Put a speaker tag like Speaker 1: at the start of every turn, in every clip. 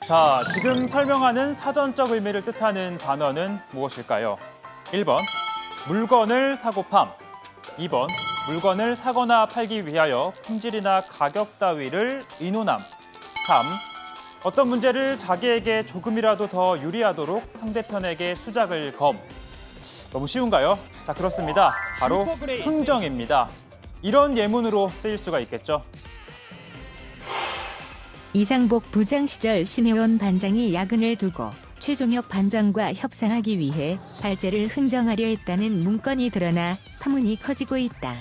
Speaker 1: 자, 지금 설명하는 사전적 의미를 뜻하는 단어는 무엇일까요? 1번, 물건을 사고 팜. 2번, 물건을 사거나 팔기 위하여 품질이나 가격 따위를 의논함. 3, 어떤 문제를 자기에게 조금이라도 더 유리하도록 상대편에게 수작을 검. 너무 쉬운가요? 자, 그렇습니다. 바로 흥정입니다. 이런 예문으로 쓰일 수가 있겠죠.
Speaker 2: 이상복 부장 시절 신혜원 반장이 야근을 두고 최종혁 반장과 협상하기 위해 발제를 흥정하려 했다는 문건이 드러나 파문이 커지고 있다.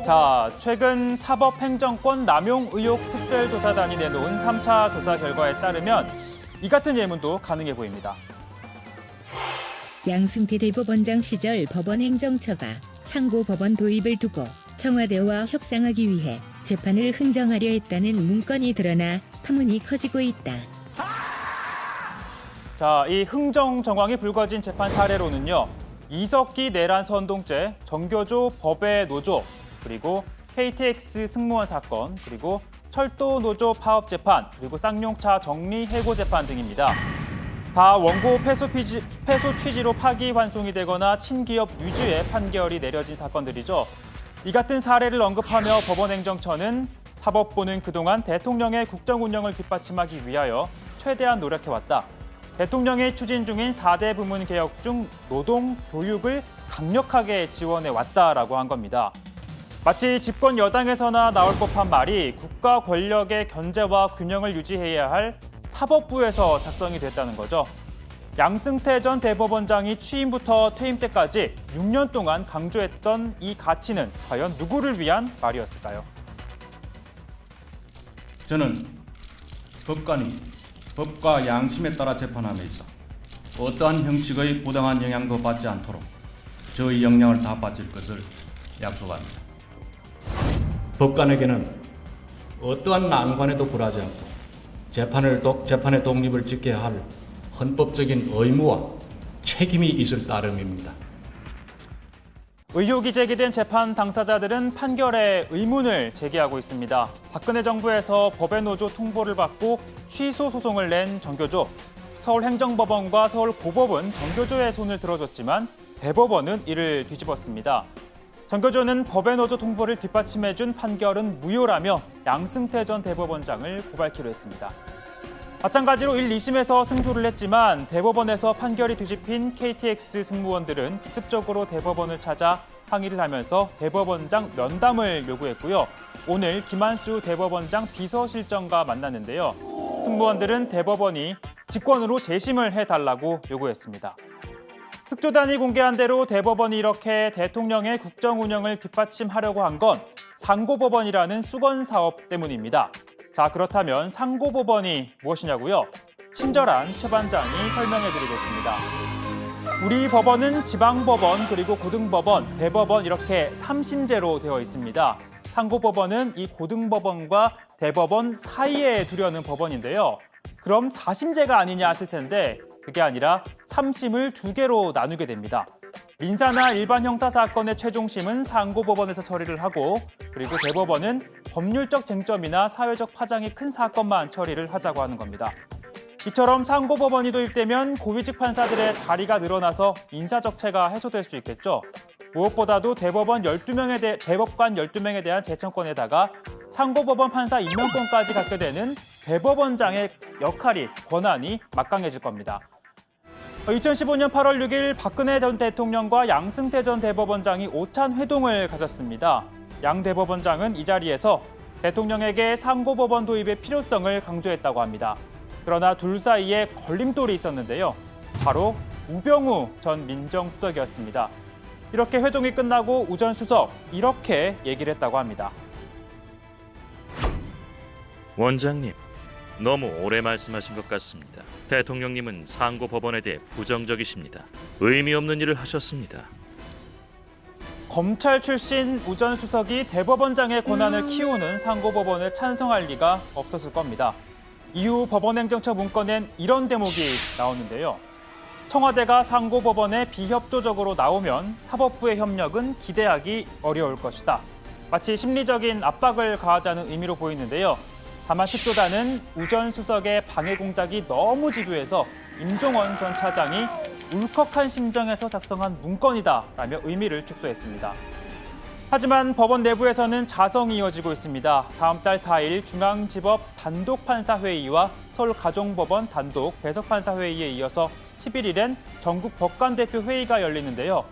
Speaker 1: 자, 최근 사법행정권 남용 의혹 특별조사단이 내놓은 3차 조사 결과에 따르면 이 같은 예문도 가능해 보입니다.
Speaker 2: 양승태 대법원장 시절 법원행정처가 상고법원 도입을 두고 청와대와 협상하기 위해 재판을 흥정하려 했다는 문건이 드러나 파문이 커지고 있다.
Speaker 1: 자, 이 흥정 정황이 불거진 재판 사례로는요. 이석기 내란 선동죄, 정교조 법외 노조, 그리고 KTX 승무원 사건, 그리고 철도 노조 파업 재판, 그리고 쌍용차 정리 해고 재판 등입니다. 다 원고 패소 취지로 파기환송이 되거나 친기업 유죄의 판결이 내려진 사건들이죠. 이 같은 사례를 언급하며 법원행정처는 사법부는 그동안 대통령의 국정 운영을 뒷받침하기 위하여 최대한 노력해왔다. 대통령이 추진 중인 4대 부문 개혁 중 노동, 교육을 강력하게 지원해왔다라고 한 겁니다. 마치 집권 여당에서나 나올 법한 말이 국가 권력의 견제와 균형을 유지해야 할 사법부에서 작성이 됐다는 거죠. 양승태 전 대법원장이 취임부터 퇴임 때까지 6년 동안 강조했던 이 가치는 과연 누구를 위한 말이었을까요?
Speaker 3: 저는 법관이 법과 양심에 따라 재판함에 있어 어떠한 형식의 부당한 영향도 받지 않도록 저의 역량을 다 바칠 것을 약속합니다. 법관에게는 어떠한 난관에도 굴하지 않고 재판의 독립을 지켜야 할 헌법적인 의무와 책임이 있을 따름입니다.
Speaker 1: 의혹이 제기된 재판 당사자들은 판결에 의문을 제기하고 있습니다. 박근혜 정부에서 법외 노조 통보를 받고 취소 소송을 낸 정교조, 서울행정법원과 서울고법은 정교조의 손을 들어줬지만 대법원은 이를 뒤집었습니다. 정교조는 법외 노조 통보를 뒷받침해준 판결은 무효라며 양승태 전 대법원장을 고발키로 했습니다. 마찬가지로 1, 2심에서 승소를 했지만 대법원에서 판결이 뒤집힌 KTX 승무원들은 기습적으로 대법원을 찾아 항의를 하면서 대법원장 면담을 요구했고요. 오늘 김한수 대법원장 비서실장과 만났는데요. 승무원들은 대법원이 직권으로 재심을 해달라고 요구했습니다. 특조단이 공개한 대로 대법원이 이렇게 대통령의 국정 운영을 뒷받침하려고 한 건 상고법원이라는 수건 사업 때문입니다. 자, 그렇다면 상고법원이 무엇이냐고요? 친절한 최 반장이 설명해드리겠습니다. 우리 법원은 지방법원, 그리고 고등법원, 대법원 이렇게 3심제로 되어 있습니다. 상고법원은 이 고등법원과 대법원 사이에 두려는 법원인데요. 그럼 4심제가 아니냐 하실 텐데 그게 아니라 3심을 2개로 나누게 됩니다. 민사나 일반 형사사건의 최종심은 상고법원에서 처리를 하고 그리고 대법원은 법률적 쟁점이나 사회적 파장이 큰 사건만 처리를 하자고 하는 겁니다. 이처럼 상고법원이 도입되면 고위직 판사들의 자리가 늘어나서 인사적체가 해소될 수 있겠죠. 무엇보다도 대법관 12명에 대한 재청권에다가 상고법원 판사 임명권까지 갖게 되는 대법원장의 역할이, 권한이 막강해질 겁니다. 2015년 8월 6일 박근혜 전 대통령과 양승태 전 대법원장이 오찬 회동을 가졌습니다. 양 대법원장은 이 자리에서 대통령에게 상고법원 도입의 필요성을 강조했다고 합니다. 그러나 둘 사이에 걸림돌이 있었는데요. 바로 우병우 전 민정수석이었습니다. 이렇게 회동이 끝나고 우 전 수석 이렇게 얘기를 했다고 합니다.
Speaker 4: 원장님, 너무 오래 말씀하신 것 같습니다. 대통령님은 상고법원에 대해 부정적이십니다. 의미 없는 일을 하셨습니다.
Speaker 1: 검찰 출신 우 전 수석이 대법원장의 권한을 키우는 상고법원을 찬성할 리가 없었을 겁니다. 이후 법원행정처 문건엔 이런 대목이 나오는데요. 청와대가 상고법원에 비협조적으로 나오면 사법부의 협력은 기대하기 어려울 것이다. 마치 심리적인 압박을 가하자는 의미로 보이는데요. 다만 특조단은 우전 수석의 방해 공작이 너무 집요해서 임종원 전 차장이 울컥한 심정에서 작성한 문건이다라며 의미를 축소했습니다. 하지만 법원 내부에서는 자성이 이어지고 있습니다. 다음 달 4일 중앙지법 단독판사회의와 서울가정법원 단독 배석판사회의에 이어서 11일엔 전국 법관대표 회의가 열리는데요.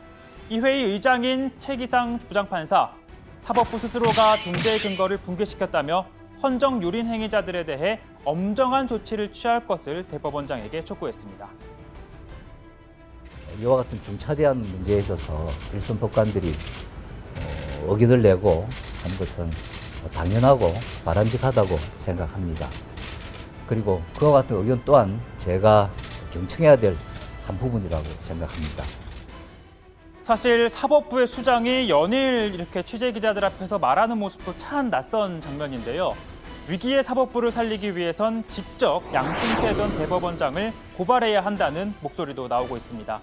Speaker 1: 이 회의 의장인 최기상 부장판사, 사법부 스스로가 존재의 근거를 붕괴시켰다며 헌정 유린 행위자들에 대해 엄정한 조치를 취할 것을 대법원장에게 촉구했습니다.
Speaker 5: 이와 같은 중차대한 문제에 있어서 일선 법관들이 의견을 내고 하는 것은 당연하고 바람직하다고 생각합니다. 그리고 그와 같은 의견 또한 제가 경청해야 될 한 부분이라고 생각합니다.
Speaker 1: 사실 사법부의 수장이 연일 이렇게 취재기자들 앞에서 말하는 모습도 참 낯선 장면인데요. 위기의 사법부를 살리기 위해선 직접 양승태 전 대법원장을 고발해야 한다는 목소리도 나오고 있습니다.